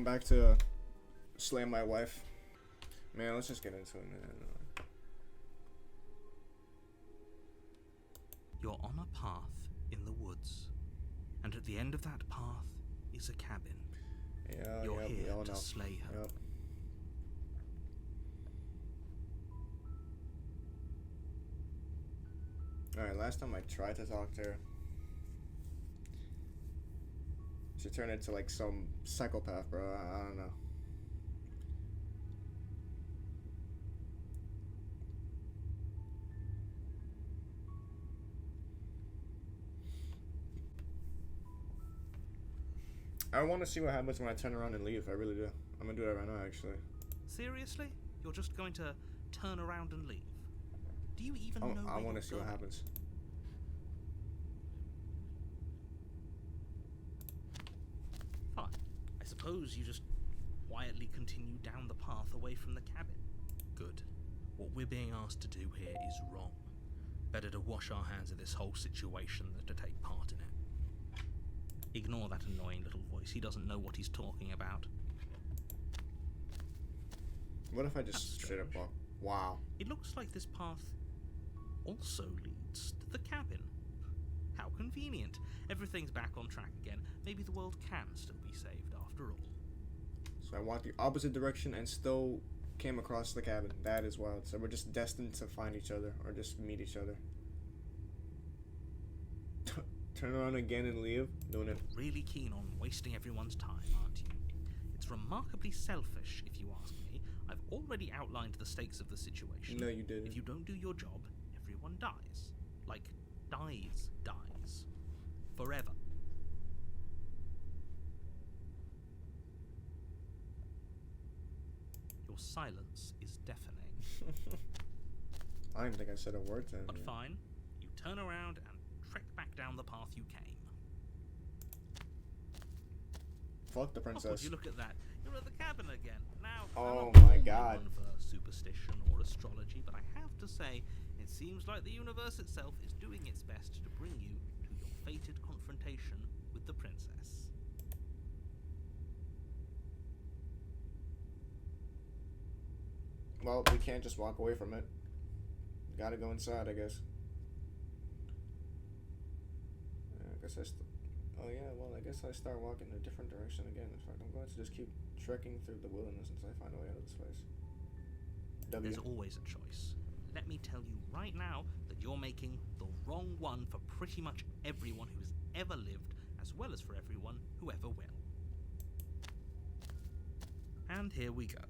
back to slay my wife. Man, let's just get into it, man. You're on a path in the woods, and at the end of that path is a cabin. Yeah, You're yep, here we all to know. slay her. Yep. Alright, last time I tried to talk to her, she turned into like some psychopath, bro. I don't know. I want to see what happens when I turn around and leave. I really do. I'm gonna do that right now, actually. Seriously? You're just going to turn around and leave? Do you even know where I want you're to see what going? happens. Fine. I suppose you just quietly continue down the path away from the cabin. Good. What we're being asked to do here is wrong. Better to wash our hands of this whole situation than to take part in it. Ignore that annoying little voice. He doesn't know what he's talking about. What if I That's just straight up strange. walk? Wow. It looks like this path also leads to the cabin. How convenient. Everything's back on track again. Maybe the world can still be saved after all. So I walked the opposite direction and still came across the cabin. That is wild. So we're just destined to find each other or just meet each other. Turn around again and leave? Doing it. Really keen on wasting everyone's time, aren't you? It's remarkably selfish, if you ask me. I've already outlined the stakes of the situation. No, you didn't. If you don't do your job, everyone dies. Like, dies. Forever. Your silence is deafening. I don't think I said a word to him. But yet. fine, you turn around and trek back down the path you came. Fuck the Oh, princess. would you look at that? You're at the cabin again. Now, Oh I'm not my normally God. one for superstition or astrology, but I have to say, it seems like the universe itself is doing its best to bring you to your fated confrontation with the princess. Well, we can't just walk away from it. Gotta go inside, I guess. I guess oh yeah, well, I guess I start walking in a different direction again. In fact, I'm going to just keep trekking through the wilderness until I find a way out of this place. W. There's always a choice. Let me tell you right now that you're making the wrong one for pretty much everyone who's ever lived, as well as for everyone who ever will. And here we go.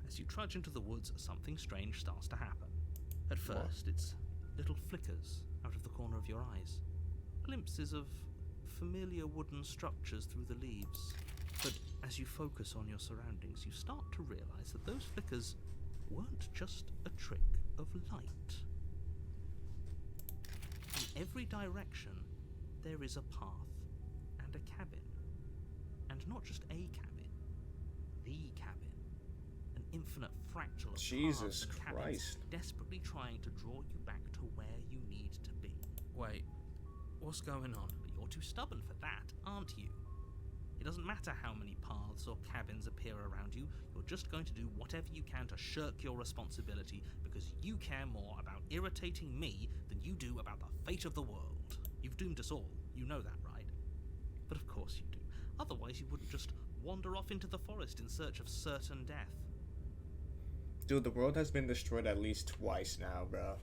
As you trudge into the woods, something strange starts to happen. At first, it's little flickers out of the corner of your eyes. Glimpses of familiar wooden structures through the leaves. But as you focus on your surroundings, you start to realize that those flickers weren't just a trick of light. In every direction, there is a path and a cabin. And not just a cabin, the cabin. An infinite fractal of Jesus paths and cabins, Christ. desperately trying to draw you back to where you need to be. Wait, what's going on? But you're too stubborn for that, aren't you? It doesn't matter how many paths or cabins appear around you, you're just going to do whatever you can to shirk your responsibility because you care more about irritating me than you do about the fate of the world. You've doomed us all, you know that, right? But of course you do. Otherwise you wouldn't just wander off into the forest in search of certain death. Dude, the world has been destroyed at least twice now, bro.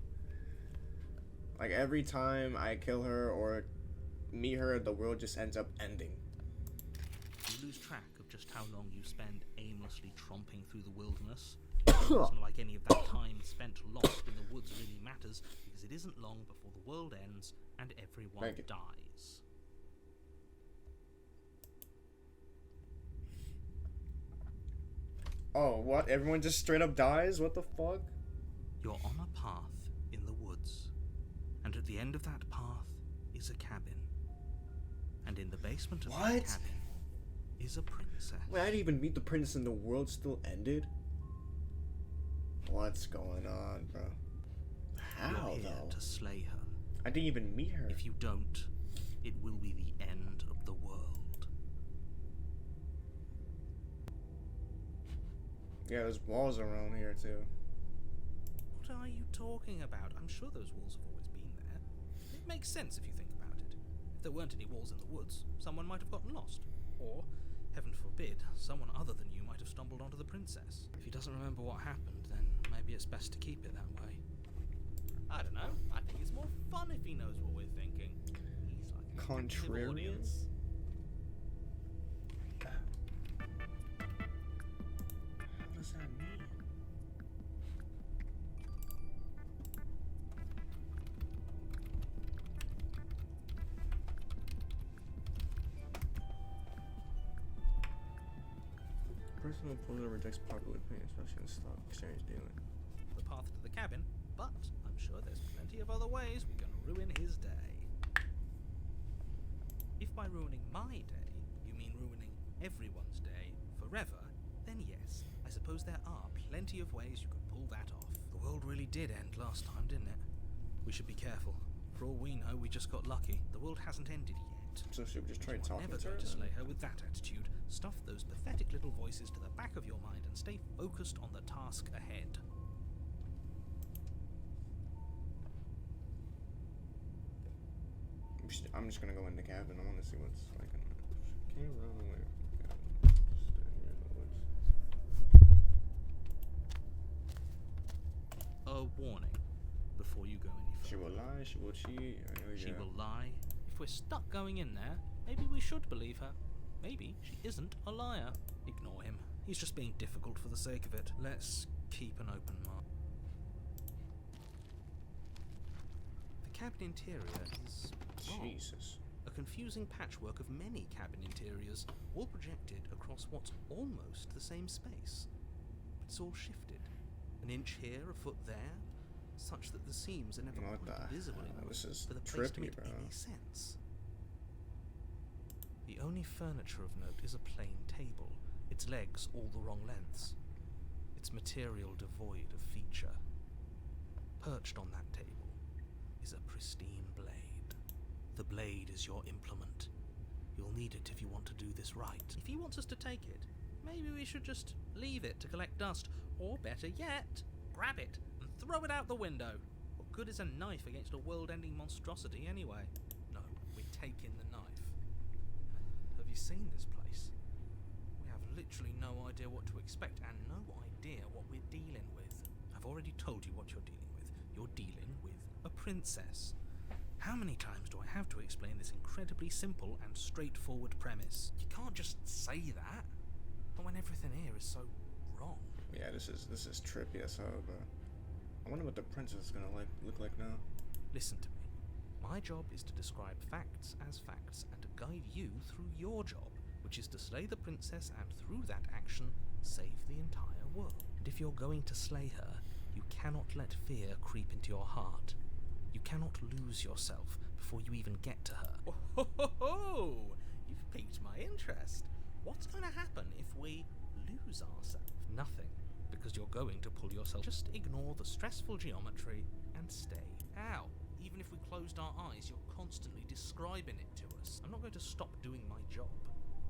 Like, every time I kill her or meet her, the world just ends up ending. You lose track of just how long you spend aimlessly tromping through the wilderness. It doesn't like any of that time spent lost in the woods really matters, because it isn't long before the world ends and everyone Thank you. dies. Oh, what? Everyone just straight up dies? What the fuck? You're on a path in the woods, and at the end of that path is a cabin. And in the basement of that What? cabin is a princess. Wait, I didn't even meet the princess and the world still ended? What's going on, bro? How, You're here though? to slay her. I didn't even meet her. If you don't, it will be the end of the world. Yeah, there's walls around here too. What are you talking about? I'm sure those walls have always been there. It makes sense if you think about it. If there weren't any walls in the woods, someone might have gotten lost. Or, heaven forbid, someone other than you might have stumbled onto the princess. If he doesn't remember what happened, then maybe it's best to keep it that way. I don't know. I think it's more fun if he knows what we're thinking. He's like a captive Contrarian? audience. What does that mean? Personal opponent rejects popular opinion, especially in stock exchange dealing. The path to the cabin, but I'm sure there's plenty of other ways we can ruin his day. If by ruining my day, you mean ruining everyone's day forever, then yes, I suppose there are plenty of ways you could pull that off. The world really did end last time, didn't it? We should be careful. For all we know, we just got lucky. The world hasn't ended yet. So should we just try You are talking never to her? going to then? slay her with that attitude. Stuff those pathetic little voices to the back of your mind and stay focused on the task ahead. I'm just gonna go in the cabin. I want to see what's like. Can you run away from the cabin? Just stay here in the woods. A warning before you go any further. She will lie. She will cheat. She will lie. If we're stuck going in there, maybe we should believe her. Maybe she isn't a liar. Ignore him. He's just being difficult for the sake of it. Let's keep an open mind. The cabin interior is wrong. Jesus. A confusing patchwork of many cabin interiors, all projected across what's almost the same space. It's all shifted. An inch here, a foot there, such that the seams are never What quite the visible hell? enough This is for the place to trippy, make bro. any sense. The only furniture of note is a plain table, its legs all the wrong lengths, its material devoid of feature. Perched on that table is a pristine blade. The blade is your implement. You'll need it if you want to do this right. If he wants us to take it, maybe we should just leave it to collect dust, or better yet, grab it and throw it out the window. What good is a knife against a world-ending monstrosity anyway? No, we're taking the knife. Have you seen this place? We have literally no idea what to expect and no idea what we're dealing with. I've already told you what you're dealing with. You're dealing with a princess. How many times do I have to explain this incredibly simple and straightforward premise? You can't just say that. Not when everything here is so wrong. Yeah, this is trippy as hell, bro. I wonder what the princess is gonna look like now. Listen to me. My job is to describe facts as facts and to guide you through your job, which is to slay the princess and through that action, save the entire world. And if you're going to slay her, you cannot let fear creep into your heart. You cannot lose yourself before you even get to her. Oh, ho, ho. You've piqued my interest. What's going to happen if we lose ourselves? Nothing, because you're going to pull yourself. Just ignore the stressful geometry and stay out. Even if we closed our eyes, you're constantly describing it to us. I'm not going to stop doing my job,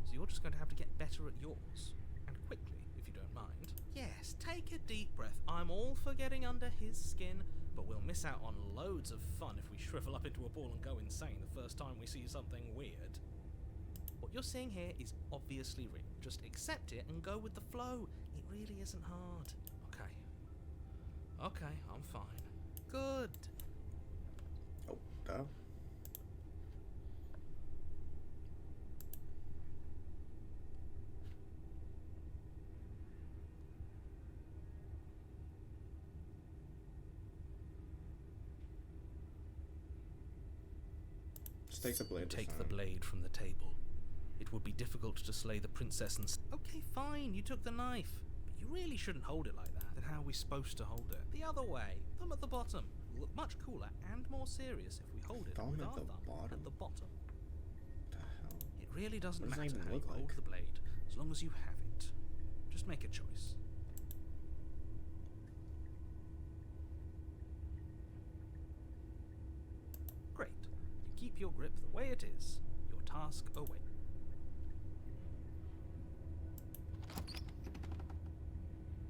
so you're just going to have to get better at yours. And quickly, if you don't mind. Yes, take a deep breath. I'm all for getting under his skin, but we'll miss out on loads of fun if we shrivel up into a ball and go insane the first time we see something weird. What you're seeing here is obviously real. Just accept it and go with the flow. It really isn't hard. Okay, I'm fine. Good. Oh, duh. Just take the blade. Take this the time. blade from the table. It would be difficult to slay the princess and... Okay, fine, you took the knife. But you really shouldn't hold it like that. Then how are we supposed to hold it? The other way. Thumb at the bottom. It'll look much cooler and more serious if we hold it Thumb with at our the thumb bottom? at the bottom. What the hell? It really doesn't What does that matter even how you look hold like? the blade, as long as you have it. Just make a choice. Great. You keep your grip the way it is. Your task awaits.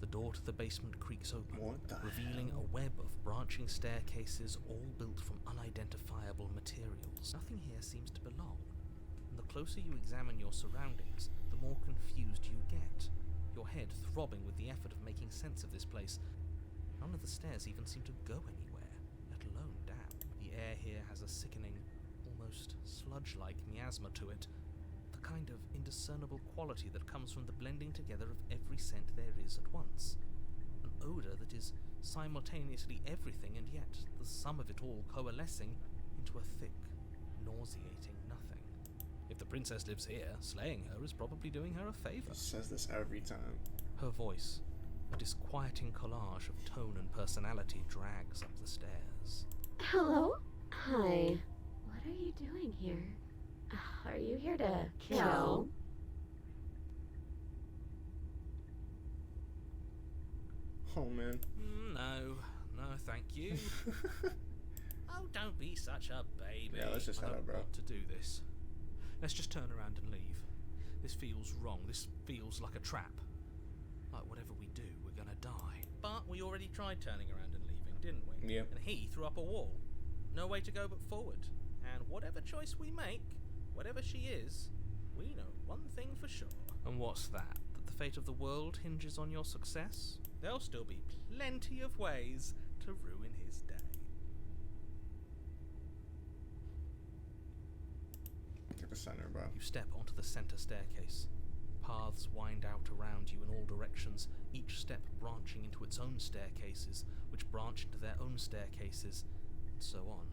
The door to the basement creaks open, What the revealing hell? a web of branching staircases all built from unidentifiable materials. Nothing here seems to belong, and the closer you examine your surroundings, the more confused you get, your head throbbing with the effort of making sense of this place. None of the stairs even seem to go anywhere, let alone down. The air here has a sickening, almost sludge-like miasma to it, the kind of indiscernible quality that comes from the blending together of every scent there is at once. An odour that is simultaneously everything and yet the sum of it all coalescing into a thick, nauseating nothing. If the princess lives here, slaying her is probably doing her a favour. She says this every time. Her voice, a disquieting collage of tone and personality, drags up the stairs. Hello? Hi. What are you doing here? Are you here to kill? Oh man. No, thank you. Oh, don't be such a baby. Yeah, let's just I head don't out, bro. want to do this. Let's just turn around and leave. This feels wrong. This feels like a trap. Like whatever we do, we're gonna die. But we already tried turning around and leaving, didn't we? Yeah. And he threw up a wall. No way to go but forward. And whatever choice we make, whatever she is, we know one thing for sure. And what's that? That the fate of the world hinges on your success? There'll still be plenty of ways to ruin his day. Get the center, bro. You step onto the center staircase. Paths wind out around you in all directions, each step branching into its own staircases, which branch into their own staircases, and so on.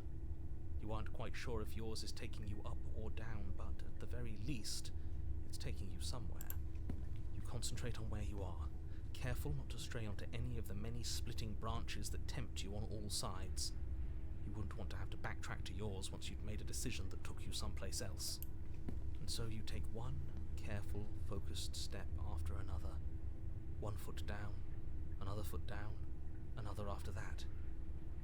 You aren't quite sure if yours is taking you up or down, but at the very least, it's taking you somewhere. You concentrate on where you are, careful not to stray onto any of the many splitting branches that tempt you on all sides. You wouldn't want to have to backtrack to yours once you'd made a decision that took you someplace else. And so you take one careful, focused step after another. One foot down, another foot down, another after that.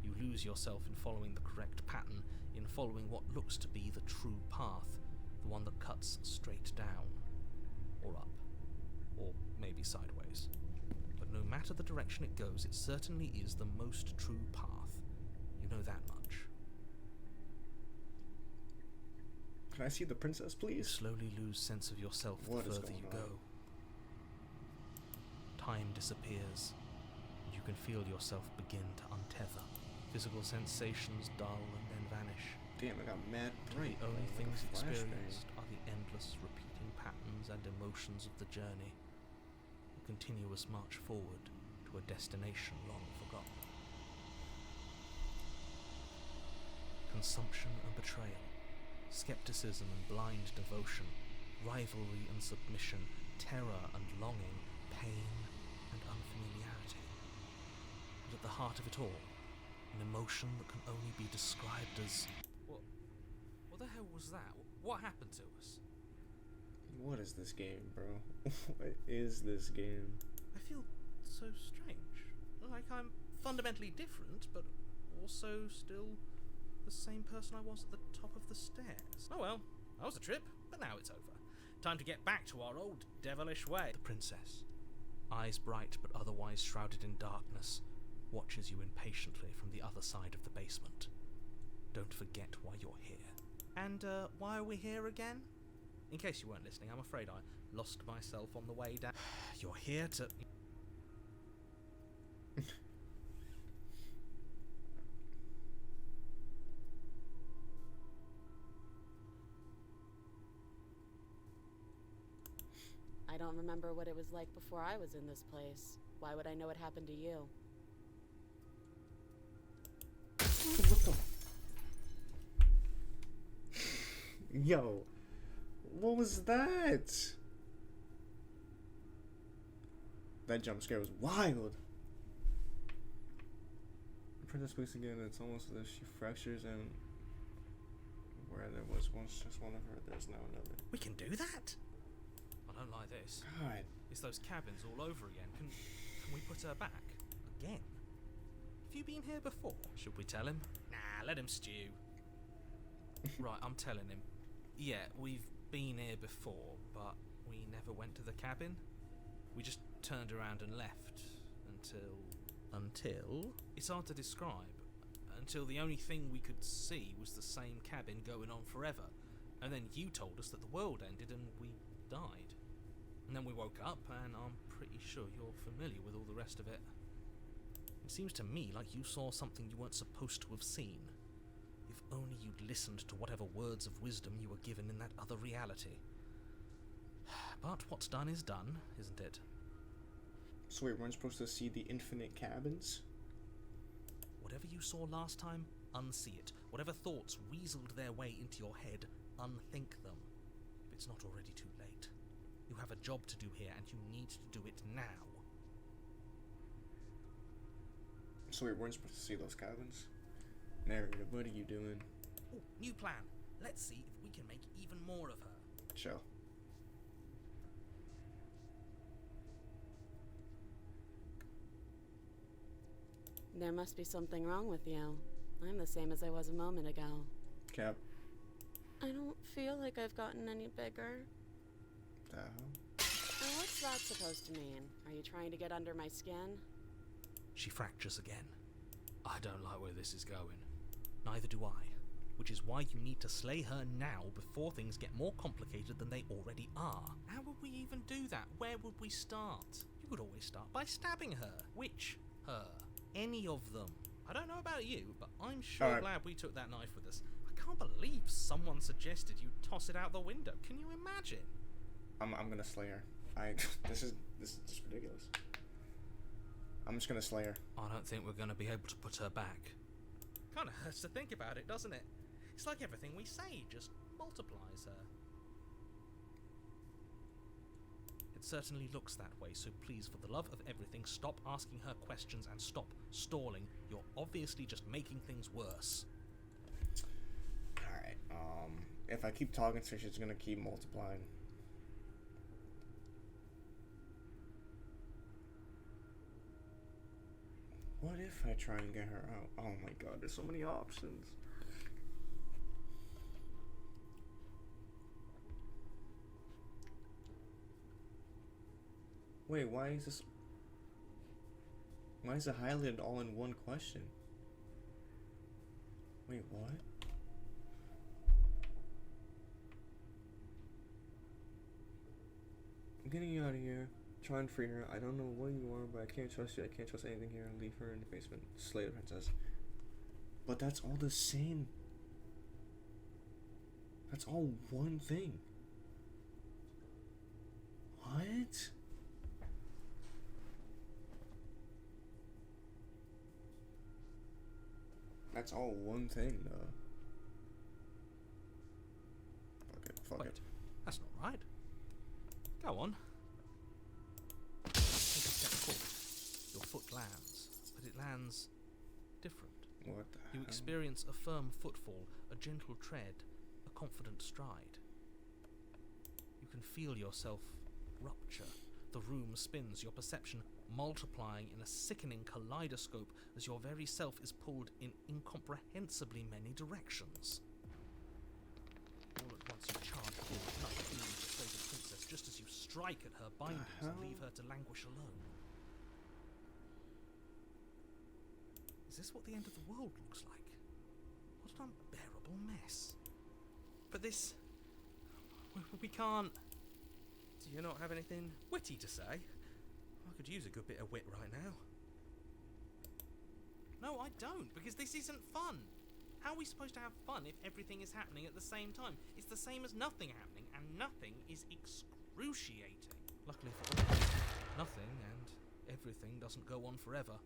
You lose yourself in following the correct pattern, in following what looks to be the true path, the one that cuts straight down, or up, or maybe sideways. But no matter the direction it goes, it certainly is the most true path. You know that much. Can I see the princess, You please? slowly lose sense of yourself What the is further you going on? go. Time disappears, and you can feel yourself begin to untether. Physical sensations dull and then vanish. Damn, I got mad The bright. only like a things flashbang. experienced are the endless repeating patterns and emotions of the journey, a continuous march forward to a destination long forgotten. Consumption and betrayal, skepticism and blind devotion, rivalry and submission, terror and longing, pain and unfamiliarity. But at the heart of it all, an emotion that can only be described as... What the hell was that? What happened to us? What is this game, bro? What is this game? I feel so strange. Like I'm fundamentally different, but also still the same person I was at the top of the stairs. Oh well, that was a trip, but now it's over. Time to get back to our old devilish way. The princess, eyes bright but otherwise shrouded in darkness, watches you impatiently from the other side of the basement. Don't forget why you're here. And why are we here again? In case you weren't listening, I'm afraid I lost myself on the way down. You're here to... I don't remember what it was like before I was in this place. Why would I know what happened to you? What the? Yo, what was that? That jump scare was wild. The princess speaks again. It's almost as if she fractures, and where there was once just one of her, there's now another. We can do that? I don't like this. God, It's those cabins all over again. Can we put her back? Again? Have you been here before? Should we tell him? Nah, let him stew. Right, I'm telling him. Yeah, we've been here before, but we never went to the cabin. We just turned around and left. Until? It's hard to describe. Until the only thing we could see was the same cabin going on forever. And then you told us that the world ended and we died. And then we woke up, and I'm pretty sure you're familiar with all the rest of it. It seems to me like you saw something you weren't supposed to have seen. If only you'd listened to whatever words of wisdom you were given in that other reality. But what's done is done, isn't it? So we weren't supposed to see the infinite cabins? Whatever you saw last time, unsee it. Whatever thoughts weaseled their way into your head, unthink them. If it's not already too late. You have a job to do here, and you need to do it now. So we weren't supposed to see those cabins? Narrator, what are you doing? Oh, new plan. Let's see if we can make even more of her. Chill. There must be something wrong with you. I'm the same as I was a moment ago. Cap. I don't feel like I've gotten any bigger. The hell? Now, what's that supposed to mean? Are you trying to get under my skin? She fractures again. I don't like where this is going. Neither do I. Which is why you need to slay her now before things get more complicated than they already are. How would we even do that? Where would we start? You would always start by stabbing her. Which her? Any of them. I don't know about you, but I'm sure glad we took that knife with us. I can't believe someone suggested you toss it out the window. Can you imagine? I'm gonna slay her. This is just ridiculous. I'm just gonna slay her. I don't think we're gonna be able to put her back. Kinda hurts to think about it, doesn't it? It's like everything we say just multiplies her. It certainly looks that way, so please, for the love of everything, stop asking her questions and stop stalling. You're obviously just making things worse. Alright, if I keep talking to her, she's gonna keep multiplying. What if I try and get her out? Oh my god, there's so many options. Wait, why is it highlighted all in one question? Wait, what? I'm getting you out of here. Try and free her. I don't know what you are, but I can't trust you. I can't trust anything here. Leave her in the basement. Slay the princess. But that's all the same. That's all one thing. What? That's all one thing, though. Fuck it. That's not right. Go on. Take a step forward. Your foot lands, but it lands different. What the You hell? experience a firm footfall, a gentle tread, a confident stride. You can feel yourself rupture. The room spins, your perception multiplying in a sickening kaleidoscope as your very self is pulled in incomprehensibly many directions. All at once you charge forward, not feeling to slay the princess, just as you strike at her bindings and leave her to languish alone. Is this what the end of the world looks like? What an unbearable mess. But this... we can't... Do you not have anything witty to say? I could use a good bit of wit right now. No, I don't, because this isn't fun. How are we supposed to have fun if everything is happening at the same time? It's the same as nothing happening, and nothing is excruciating. Luckily for all, nothing and everything doesn't go on forever.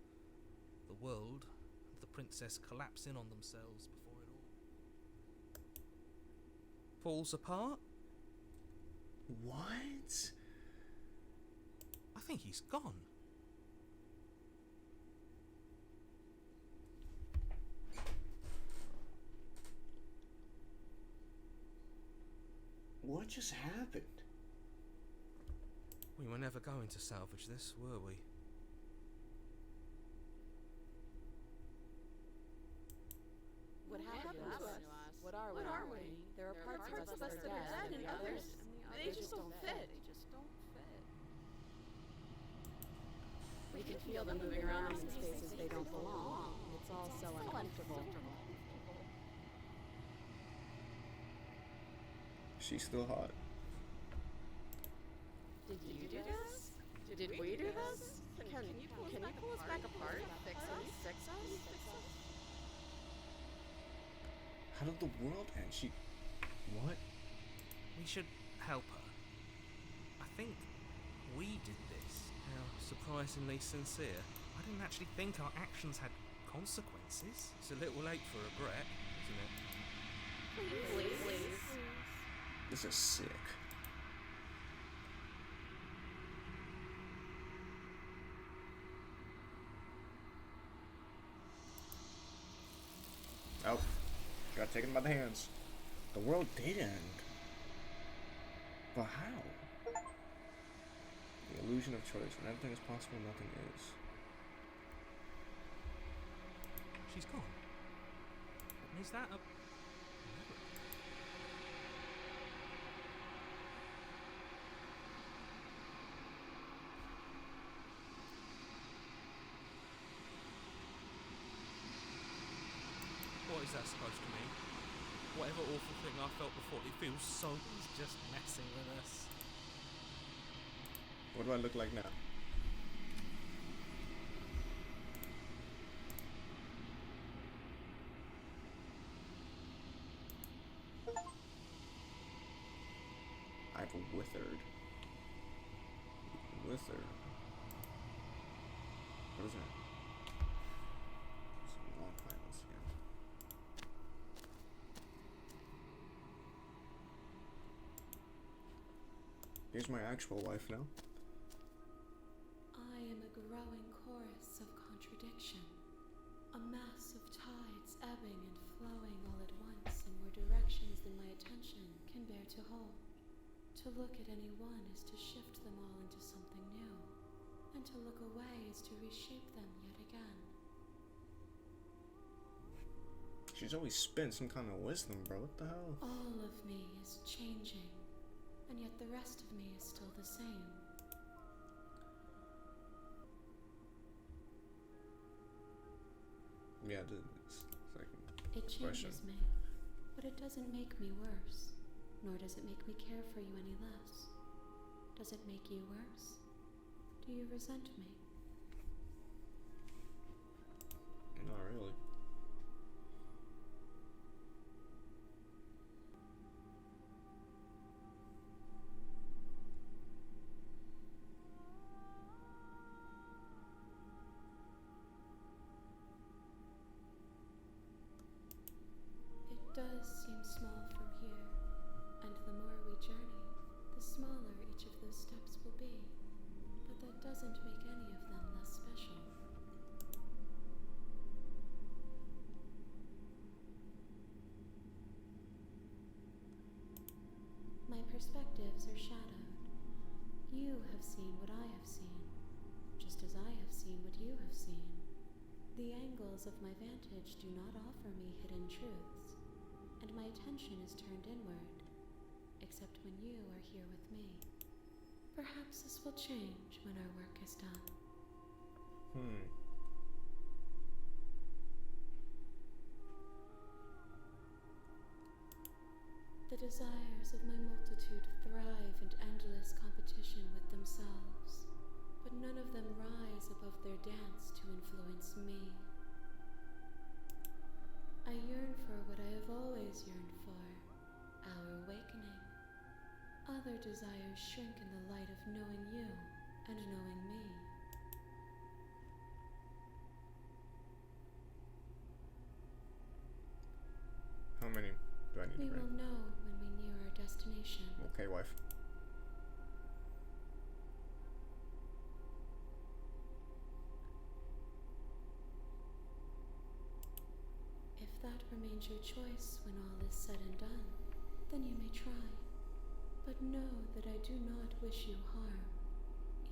The world and the princess collapse in on themselves before it all falls apart. What? I think he's gone. What just happened? We were never going to salvage this, were we? What happened to us? What are we? There are parts of us that are dead, and the others, they just don't fit. We can feel them moving around in spaces they don't belong. It's all so uncomfortable. She's still hot. Did you do this? Did we do this? Can you pull us back apart? Fix us? How did the world end? She... What? We should help her. I think we did this. How surprisingly sincere. I didn't actually think our actions had consequences. It's a little late for regret, isn't it? Please. This is sick. Oh, got taken by the hands. The world did end. But how? The illusion of choice. When everything is possible, nothing is. She's gone. Is that a... What is that supposed to mean? Whatever awful thing I felt before, it feels so... He's just messing with us. What do I look like now? I've withered. Withered. What is that? Some long finals again. Here's my actual wife now. I am a growing chorus of contradiction, a mass of tides ebbing and flowing all at once in more directions than my attention can bear to hold. To look at any one is to shift them all into something new, and to look away is to reshape them yet again. She's always spent some kind of wisdom, bro. What the hell? All of me is changing, and yet the rest of me is still the same. Yeah, it's like It expression. changes me, but it doesn't make me worse, nor does it make me care for you any less. Does it make you worse? Do you resent me? Not really. It does seem small from here, and the more we journey, the smaller each of those steps will be. But that doesn't make any of them less special. My perspectives are shadowed. You have seen what I have seen, just as I have seen what you have seen. The angles of my vantage do not offer me hidden truths, and my attention is turned inward, except when you are here with me. Perhaps this will change when our work is done. The desires of my multitude thrive in endless competition with themselves, but none of them rise above their dance to influence me. I yearn for what I have always yearned for, our awakening. Other desires shrink in the light of knowing you and knowing me. How many do I need We to will bring? know when we near our destination. Okay, wife. If that remains your choice when all is said and done, then you may try. But know that I do not wish you harm,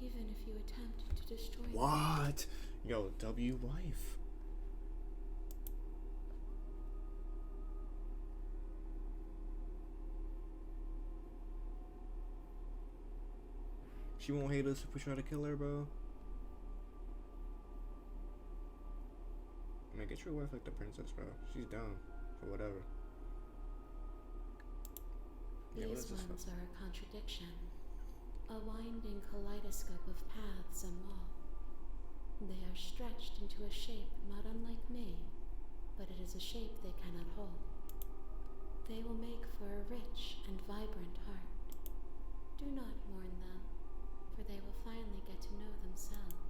even if you attempt to destroy me. What? Yo, W wife. She won't hate us if we try to kill her, bro. your wife like the princess, bro. She's down for whatever. Yeah, what is These this ones stuff? are a contradiction, a winding kaleidoscope of paths and wall. They are stretched into a shape not unlike me, but it is a shape they cannot hold. They will make for a rich and vibrant heart. Do not mourn them, for they will finally get to know themselves.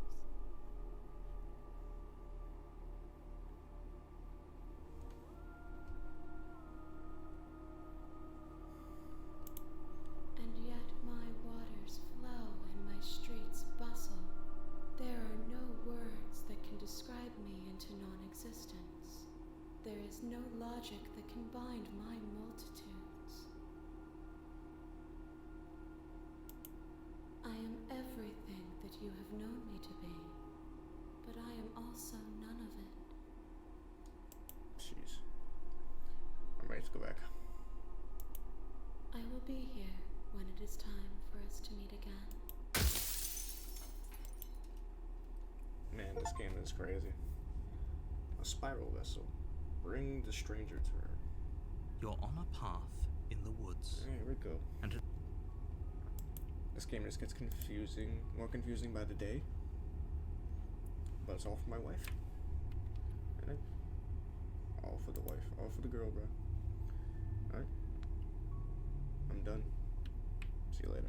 And yet my waters flow and my streets bustle. There are no words that can describe me into non-existence. There is no logic that can bind my multitudes. I am everything that you have known me to be, but I am also none of it. Jeez. I'm ready to go back. I will be here when it is time for us to meet again. Man, this game is crazy. A spiral vessel. Bring the stranger to her. You're on a path in the woods. Here we go. And This game just gets confusing, more confusing by the day. But it's all for my wife. Alright? All for the wife. All for the girl, bro. Alright? I'm done. See you later.